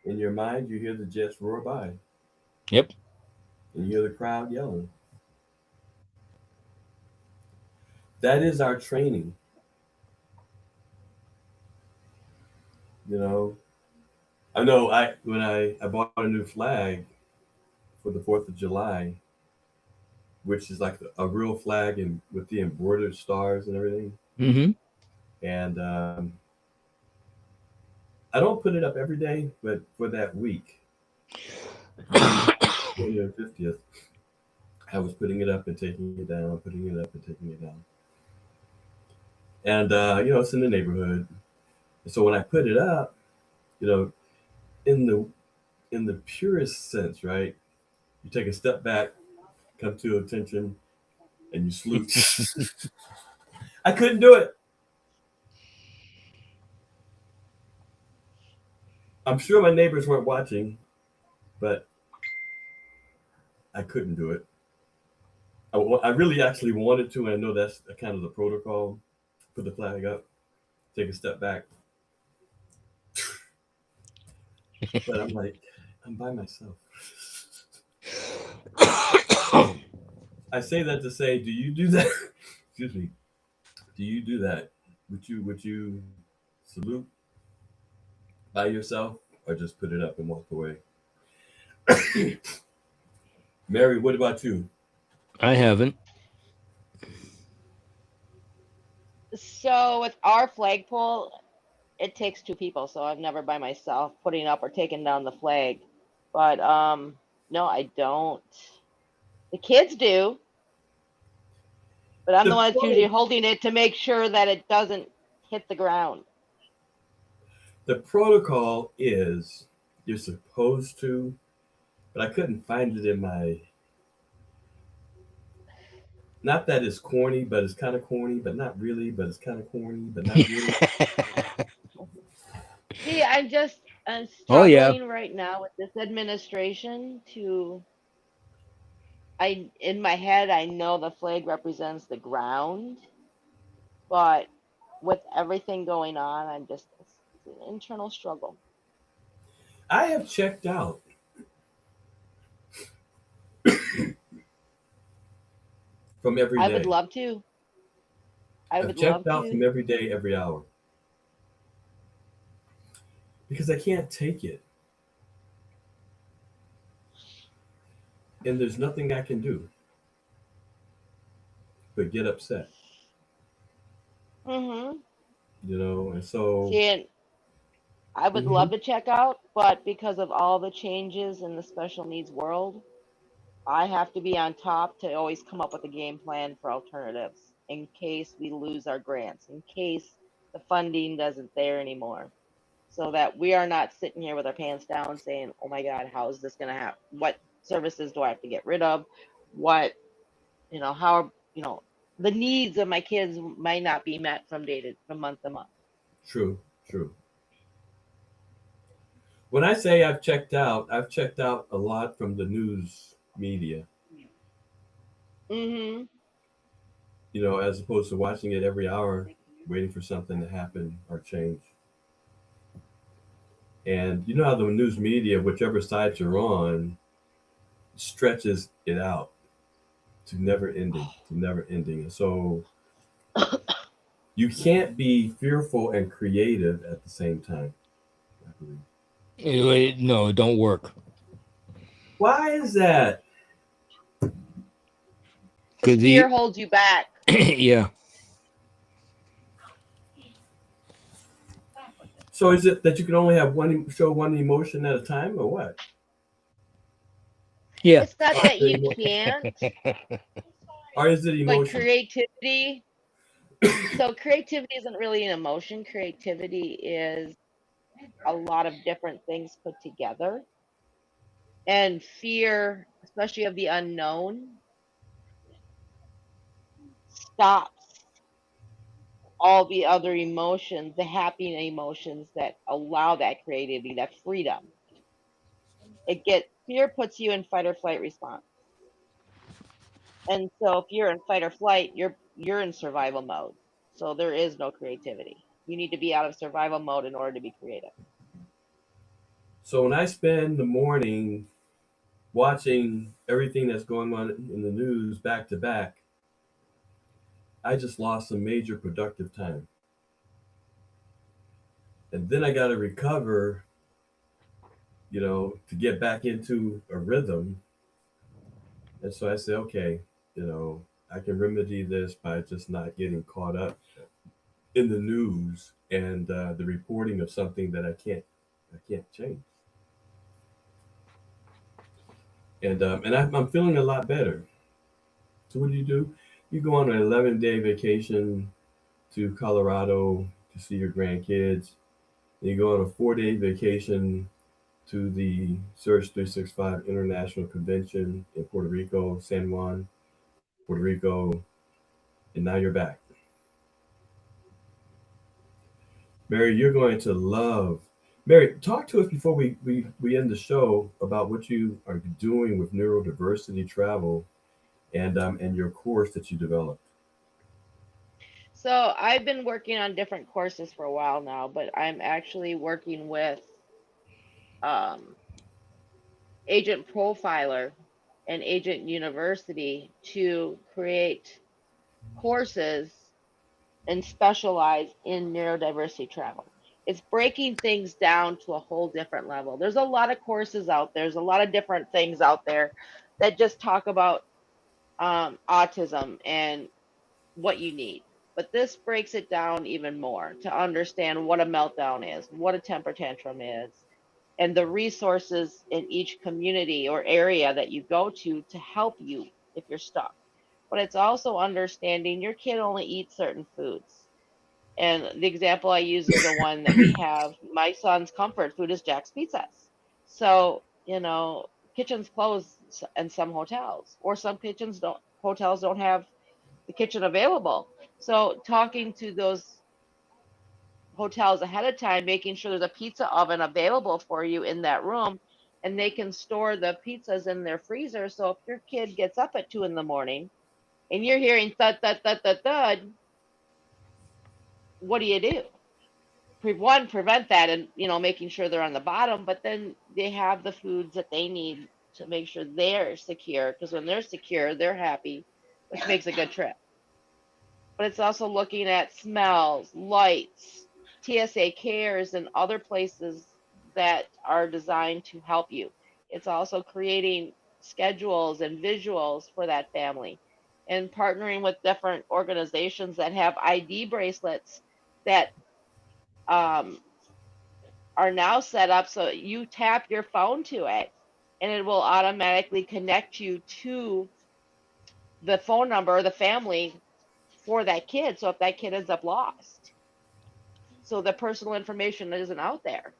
In your mind, you hear the jets roar by, Yep. and you hear the crowd yelling. That is our training. You know, I know. I bought a new flag for the 4th of July, which is like a real flag and with the embroidered stars and everything. Mm-hmm. And I don't put it up every day, but for that week, the 50th, I was putting it up and taking it down, putting it up and taking it down. And it's in the neighborhood. And so when I put it up, you know, in the purest sense, right? You take a step back, come to attention, and you salute. I couldn't do it. I'm sure my neighbors weren't watching, but I couldn't do it. I really actually wanted to, and I know that's kind of the protocol. Put the flag up, take a step back. But I'm like, I'm by myself. I say that to say, do you do that? Excuse me. Do you do that? Would you salute by yourself or just put it up and walk away? Mary, what about you? I haven't. So with our flagpole, it takes two people, so I'm never by myself putting up or taking down the flag. But no, I don't. The kids do, but I'm the The one that's usually pro- holding it to make sure that it doesn't hit the ground. the protocol is you're supposed to, but I couldn't find it in my. Not that it's corny, but it's kind of corny, but not really. But it's kind of corny, but not really. See, I'm Oh yeah. struggling right now with this administration to I in my head I know the flag represents the ground, but with everything going on, it's an internal struggle. I have checked out from every I would day. love to. I I've would checked love out to. from every day, every hour, because I can't take it, and there's nothing I can do but get upset. Mhm. And so. See, and I would Mhm. love to check out, but because of all the changes in the special needs world, I have to be on top to always come up with a game plan for alternatives in case we lose our grants, in case the funding doesn't there anymore, so that we are not sitting here with our pants down saying, "Oh my God, how is this going to happen? What services do I have to get rid of? What, how, the needs of my kids might not be met from month to month." True, true. When I say I've checked out a lot from the news media, Mm-hmm. as opposed to watching it every hour, waiting for something to happen or change. And you know how the news media, whichever side you're on, stretches it out to never ending. And so you can't be fearful and creative at the same time, I believe. No, it don't work. Why is that? Because Cause fear the holds you back. yeah. So is it that you can only have show one emotion at a time, or what? Yeah. It's not Or, that you can't, or is it but emotion? creativity. So creativity isn't really an emotion. Creativity is a lot of different things put together. And fear, especially of the unknown, stops all the other emotions, the happy emotions that allow that creativity, that freedom. Fear puts you in fight or flight response. And so if you're in fight or flight, you're in survival mode. So there is no creativity. You need to be out of survival mode in order to be creative. So when I spend the morning watching everything that's going on in the news back to back, I just lost some major productive time. And then I got to recover, to get back into a rhythm. And so I say, okay, I can remedy this by just not getting caught up in the news and the reporting of something that I can't change. And I'm feeling a lot better. So what do? You go on an 11-day vacation to Colorado to see your grandkids. Then you go on a 4-day vacation to the Surge 365 International Convention in Puerto Rico, San Juan, Puerto Rico, and now you're back. Mary, you're going to love. Mary, talk to us before we end the show about what you are doing with neurodiversity travel and your course that you developed. So I've been working on different courses for a while now, but I'm actually working with um, Agent Profiler and Agent University to create courses and specialize in neurodiversity travel. It's breaking things down to a whole different level. There's a lot of courses out there, there's a lot of different things out there that just talk about autism and what you need. But this breaks it down even more to understand what a meltdown is, what a temper tantrum is, and the resources in each community or area that you go to help you if you're stuck. But it's also understanding your kid only eats certain foods. And the example I use is the one that we have. My son's comfort food is Jack's Pizzas. So, kitchens close in some hotels, or some hotels don't have the kitchen available. So, talking to those hotels ahead of time, making sure there's a pizza oven available for you in that room, and they can store the pizzas in their freezer. So, if your kid gets up at 2 in the morning and you're hearing thud, thud, thud, thud, thud, what do you do? One, prevent that, and making sure they're on the bottom, but then they have the foods that they need to make sure they're secure, because when they're secure, they're happy, which makes a good trip. But it's also looking at smells, lights, TSA cares, and other places that are designed to help you. It's also creating schedules and visuals for that family, and partnering with different organizations that have ID bracelets that um, are now set up so you tap your phone to it and it will automatically connect you to the phone number of the family for that kid. So if that kid ends up lost, so the personal information isn't out there.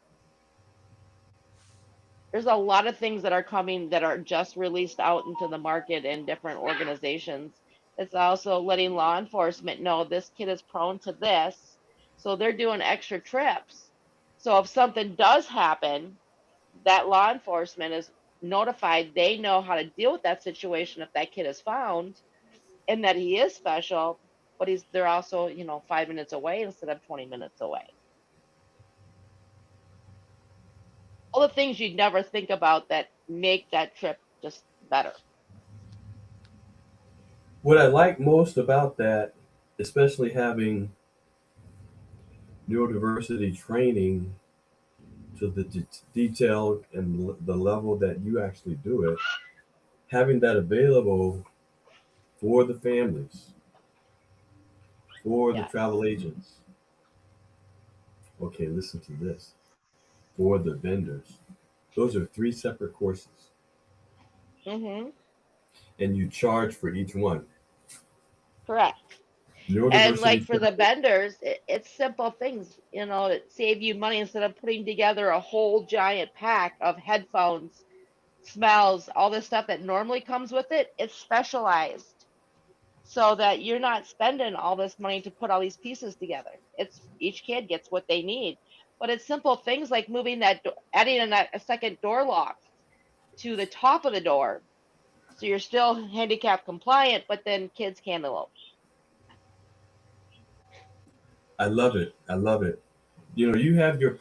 There's a lot of things that are coming that are just released out into the market in different organizations. It's also letting law enforcement know this kid is prone to this. So they're doing extra trips. So if something does happen, that law enforcement is notified. They know how to deal with that situation if that kid is found, and that he is special, but they're also 5 minutes away instead of 20 minutes away. All the things you'd never think about that make that trip just better. What I like most about that, especially having neurodiversity training to the detail and the level that you actually do it, having that available for the families, for the Yes. travel agents. Okay, listen to this. For the vendors. Those are 3 separate courses, Hmm. and you charge for each one. Correct. And like Neurodiversity for the travel. vendors, it's simple things, that save you money instead of putting together a whole giant pack of headphones, smells, all this stuff that normally comes with it. It's specialized so that you're not spending all this money to put all these pieces together. It's each kid gets what they need. But it's simple things like moving adding a second door lock to the top of the door. So you're still handicap compliant, but then kids can't elope. I love it. I love it. You have your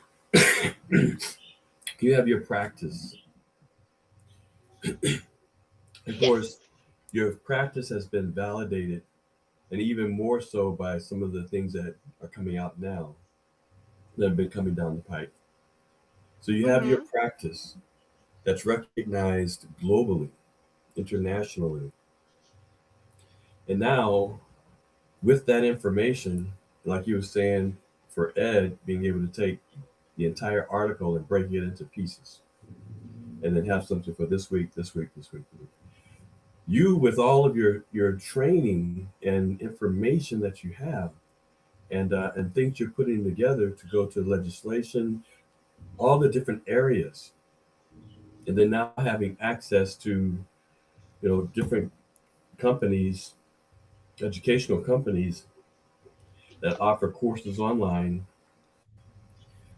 You have your practice. Of course, Yes. your practice has been validated, and even more so by some of the things that are coming out now that have been coming down the pipe. So you have your Mm-hmm. practice that's recognized globally, internationally. And now, with that information, like you were saying, for Ed being able to take the entire article and break it into pieces and then have something for this week, this week, this week. You, with all of your training and information that you have, and things you're putting together to go to legislation, all the different areas, and then now having access to different companies, educational companies that offer courses online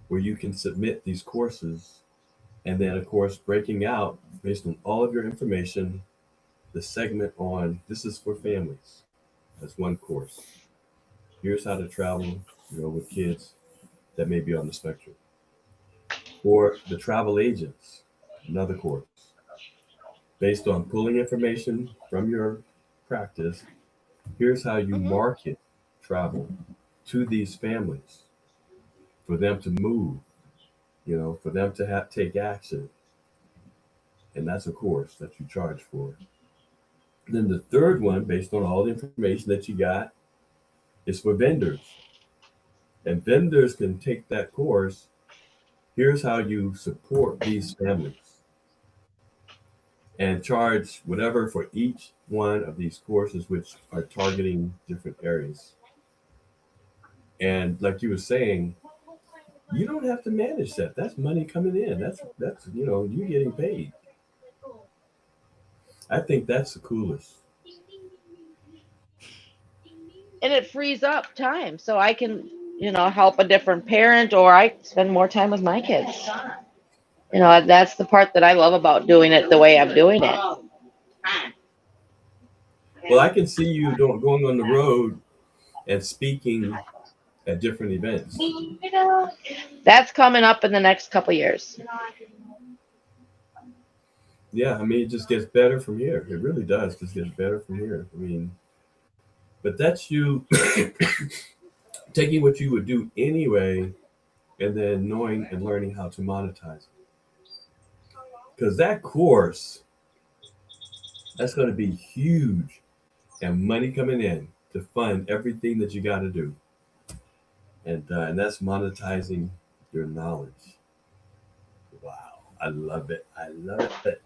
where you can submit these courses, and then of course breaking out based on all of your information the segment on this is for families as one course. Here's how to travel, with kids that may be on the spectrum. Or the travel agents, another course, based on pulling information from your practice. Here's how you Mm-hmm. market travel to these families for them to move, for them to take action. And that's a course that you charge for. Then the third one, based on all the information that you got, is for vendors. And vendors can take that course. Here's how you support these families and charge whatever for each one of these courses, which are targeting different areas. And like you were saying, you don't have to manage that. That's money coming in. That's you getting paid. I think that's the coolest. And it frees up time so I can, help a different parent, or I spend more time with my kids. That's the part that I love about doing it the way I'm doing it. Well, I can see you going on the road and speaking at different events. That's coming up in the next couple years. Yeah, I mean, it just gets better from here. It really does. Just gets better from here. I mean, but that's you taking what you would do anyway and then knowing and learning how to monetize it. Because that course, that's going to be huge and money coming in to fund everything that you got to do. And that's monetizing your knowledge. Wow. I love it. I love it.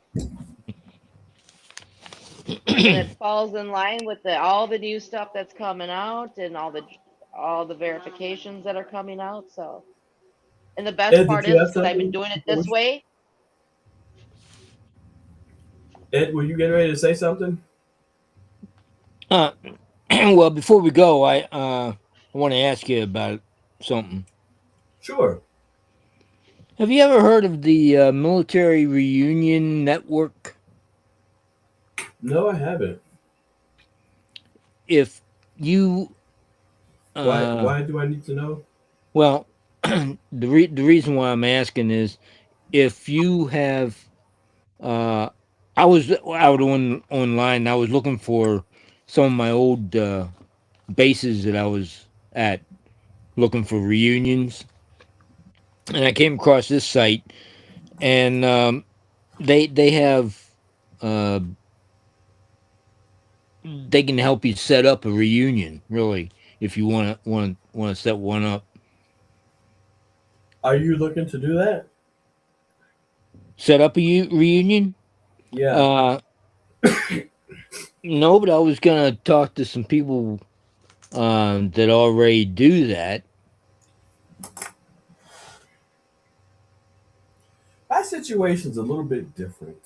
And it falls in line with all the new stuff that's coming out, and all the verifications that are coming out. So, and the best Ed, did part you is have because I've been something? doing it this way. Ed, were you getting ready to say something? Uh, well, before we go, I want to ask you about something. Sure. Have you ever heard of the Military Reunion Network? No, I haven't. If you, Why? uh, Why do I need to know? well, the reason why I'm asking is if you have, uh, I was out online. And I was looking for some of my old bases that I was at, looking for reunions, and I came across this site, and they have uh, they can help you set up a reunion. Really, if you want to set one up, Are you looking to do that? set up a reunion. Yeah. Uh, no, but I was gonna talk to some people that already do that. My situation's a little bit different.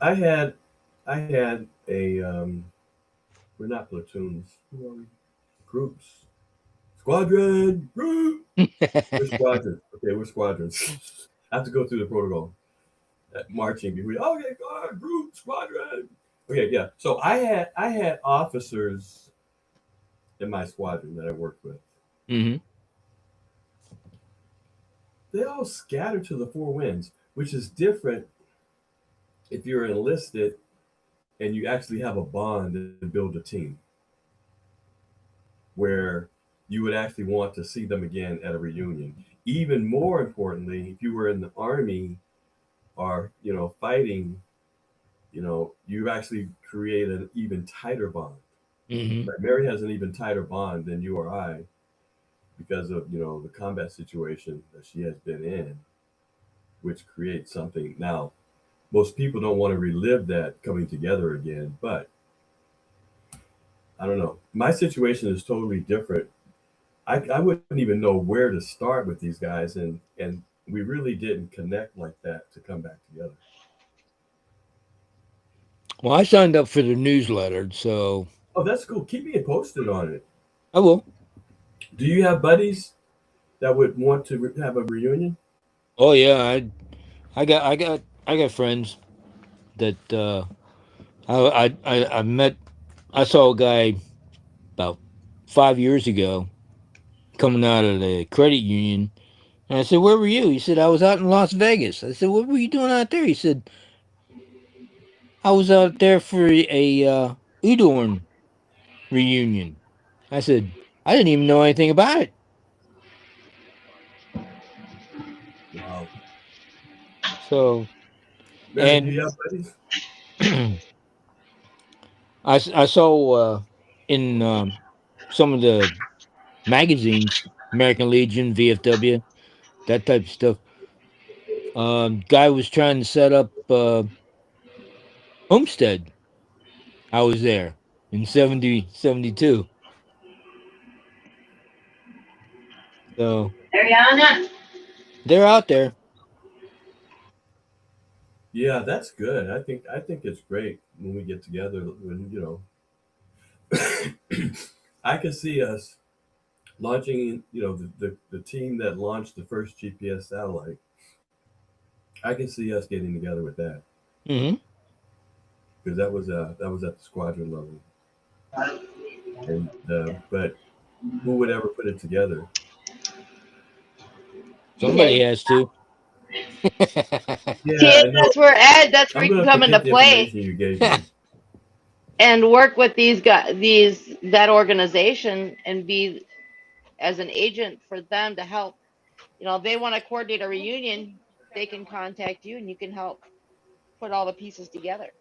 I had, I had a. We're not platoons. Who are we? Groups. Squadron. Group. We're squadrons. Okay, we're squadrons. I have to go through the protocol. Marching before. Okay, guard, group, squadron. Okay, yeah. So I had officers in my squadron that I worked with. Hmm. they all scatter to the four winds, which is different if you're enlisted and you actually have a bond and build a team where you would actually want to see them again at a reunion. Even more importantly, if you were in the army or fighting, you actually create an even tighter bond. Hmm. Like Mary has an even tighter bond than you or I because of the combat situation that she has been in, which creates something. Now, most people don't want to relive that coming together again, but I don't know. My situation is totally different. I wouldn't even know where to start with these guys, and we really didn't connect like that to come back together. Well, I signed up for the newsletter, so Oh, that's cool. Keep me posted on it. I will. Do you have buddies that would want to have a reunion? Oh yeah, I got friends that I met. I saw a guy about 5 years ago coming out of the credit union, and I said, "Where were you?" He said, "I was out in Las Vegas." I said, "What were you doing out there?" He said, "I was out there for a Udorn reunion." I said, "I didn't even know anything about it." Wow. So, Mary, do and you have buddies? I saw in some of the magazines, American Legion, VFW, that type of stuff. Guy was trying to set up Homestead. I was there in 70 72. So Ariana. they're out there. Yeah, that's good. I think it's great when we get together. When I can see us launching. The team that launched the first GPS satellite. I can see us getting together with that Hmm. because that was at the squadron level. And but who would ever put it together? Somebody has to. Yeah, See, I know. that's where Ed. That's where I'm you can gonna have to come into get the play information you gave me. and work with these guys, that organization, and be as an agent for them to help. If they want to coordinate a reunion, they can contact you, and you can help put all the pieces together,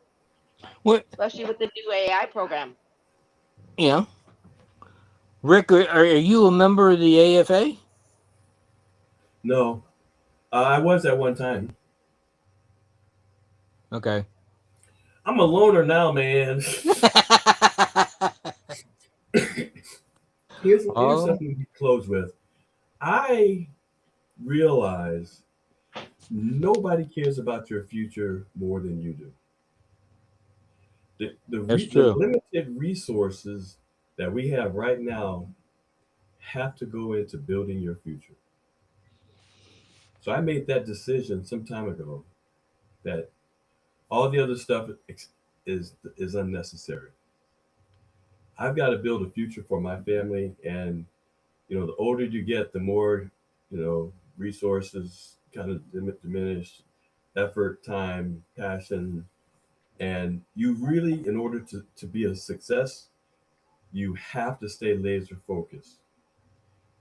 What? especially with the new AI program. Yeah, Rick, are you a member of the AFA? No, I was at one time. Okay. I'm a loner now, man. Here's Oh, something to close with. I realize nobody cares about your future more than you do. that's The true. limited resources that we have right now have to go into building your future. So I made that decision some time ago that all the other stuff is unnecessary. I've got to build a future for my family, and the older you get, the more resources kind of diminish, effort, time, passion, and you really, in order to be a success, you have to stay laser focused.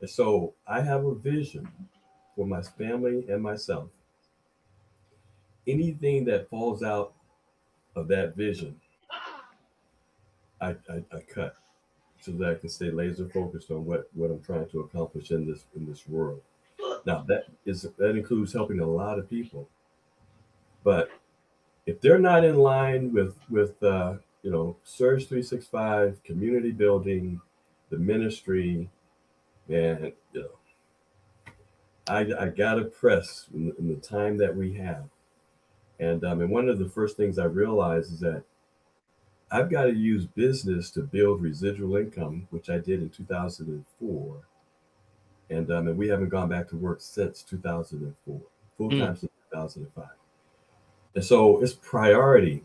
And so I have a vision for my family and myself. Anything that falls out of that vision, I cut so that I can stay laser focused on what I'm trying to accomplish in this world. Now that includes helping a lot of people, but if they're not in line with Surge 365, community building, the ministry, and I gotta press in the time that we have. And one of the first things I realized is that I've got to use business to build residual income, which I did in 2004. And we haven't gone back to work since 2004, full Mm. time since 2005. And so it's priority.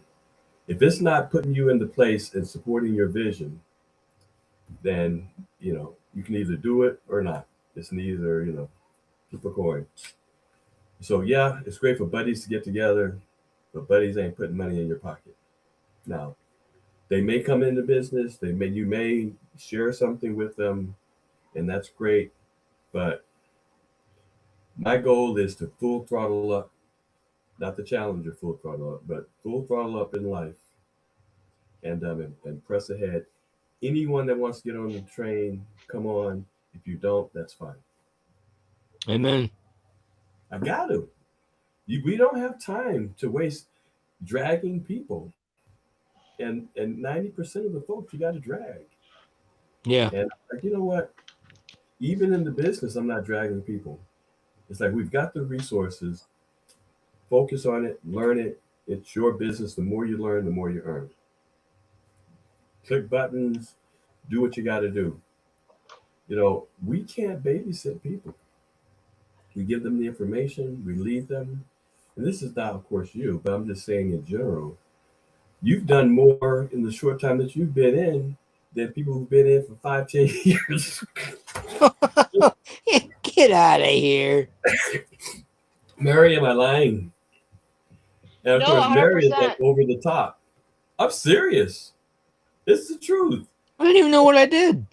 If it's not putting you into place and supporting your vision, then you can either do it or not. It's neither, flip a coin. So yeah, it's great for buddies to get together, but buddies ain't putting money in your pocket. Now, they may come into business, you may share something with them, and that's great. But my goal is to full throttle up, not the challenger full throttle up, but full throttle up in life, and press ahead. Anyone that wants to get on the train, come on. If you don't, that's fine. Amen. I got to. We don't have time to waste dragging people, and 90% of the folks you got to drag. Yeah. And like, you know what? Even in the business, I'm not dragging people. It's like we've got the resources. Focus on it, learn it. It's your business. The more you learn, the more you earn. Click buttons, do what you got to do. We can't babysit people. We give them the information, we lead them. And this is not, of course, you, but I'm just saying in general. You've done more in the short time that you've been in than people who've been in for 5, 10 years. Get out of here. Mary, am I lying? And of No, course, Mary is like 100%. over the top. I'm serious. It's the truth. I didn't even know what I did.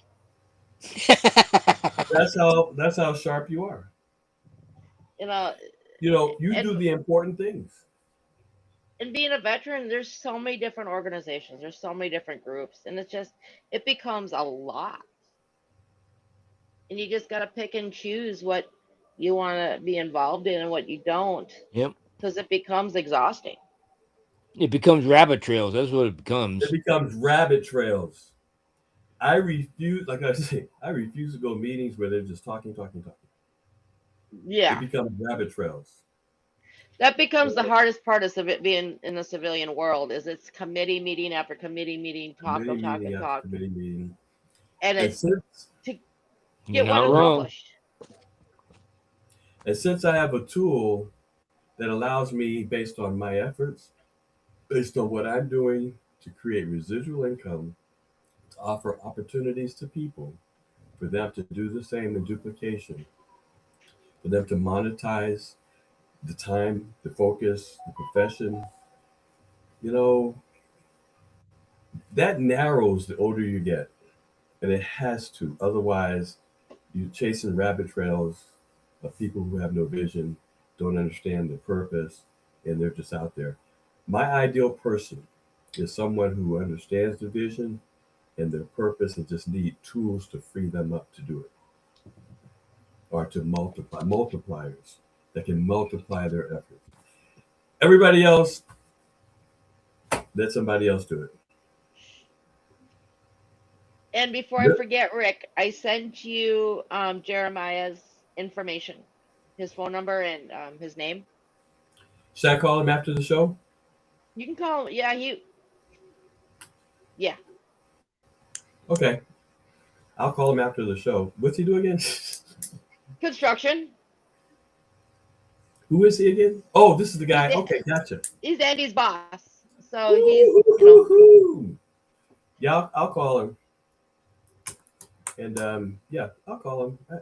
That's how sharp you are. You know, You and do the important things. and being a veteran, there's so many different organizations, there's so many different groups, and it becomes a lot. And you just got to pick and choose what you want to be involved in and what you don't, Yep. because it becomes exhausting. It becomes rabbit trails. That's what it It becomes. becomes rabbit trails. I refuse, like I say, I refuse to go to meetings where they're just talking, talking, talking. Yeah, It becomes rabbit trails. that becomes the hardest part of being in the civilian world is it's committee meeting after committee meeting, talk Committee and talk meeting and after talk, committee meeting. and And it since to You're get what not wrong. accomplished. and since I have a tool that allows me, based on my efforts, based on what I'm doing, to create residual income, to offer opportunities to people, for them to do the same in duplication, for them to monetize the time, the focus, the profession, you know, that narrows the older you get. And it has to. Otherwise, you're chasing rabbit trails of people who have no vision, don't understand the purpose, and they're just out there. My ideal person is someone who understands the vision and their purpose and just need tools to free them up to do it, or to multiply, multipliers that can multiply their efforts. Everybody else, let somebody else do it. And before I Yep. forget, Rick, I sent you Jeremiah's information, his phone number and his name. Should I call him after the show? You can call him. Yeah. Okay, I'll call him after the show. What's he do again? Construction. Who is he again? Oh, this is the guy. He's, Okay, gotcha. he's Andy's boss. So he's. Woo-hoo-hoo-hoo. Yeah, I'll call him. And yeah, I'll call him. I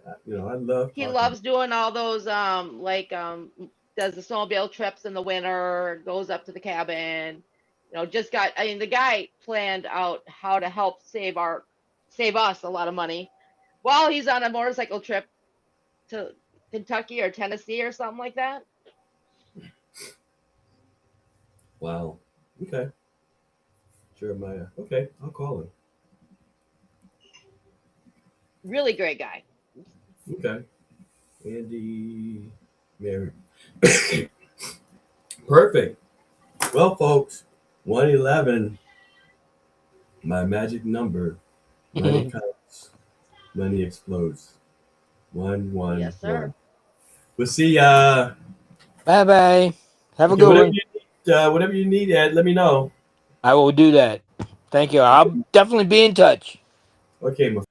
love. He talking. loves doing all those does the snowmobile trips in the winter, goes up to the cabin. The guy planned out how to help save us a lot of money while he's on a motorcycle trip to Kentucky or Tennessee or something like that. Wow. Okay. Jeremiah. Okay, I'll call him. Really great guy. Okay. Andy Mary. Perfect. Well, folks, 111, my magic number. Money comes, money explodes. 111. Yes, sir. We'll see ya. Bye bye. Have a Okay, good whatever one. whatever you need, Ed, let me know. I will do that. Thank you. I'll definitely be in touch. Okay, my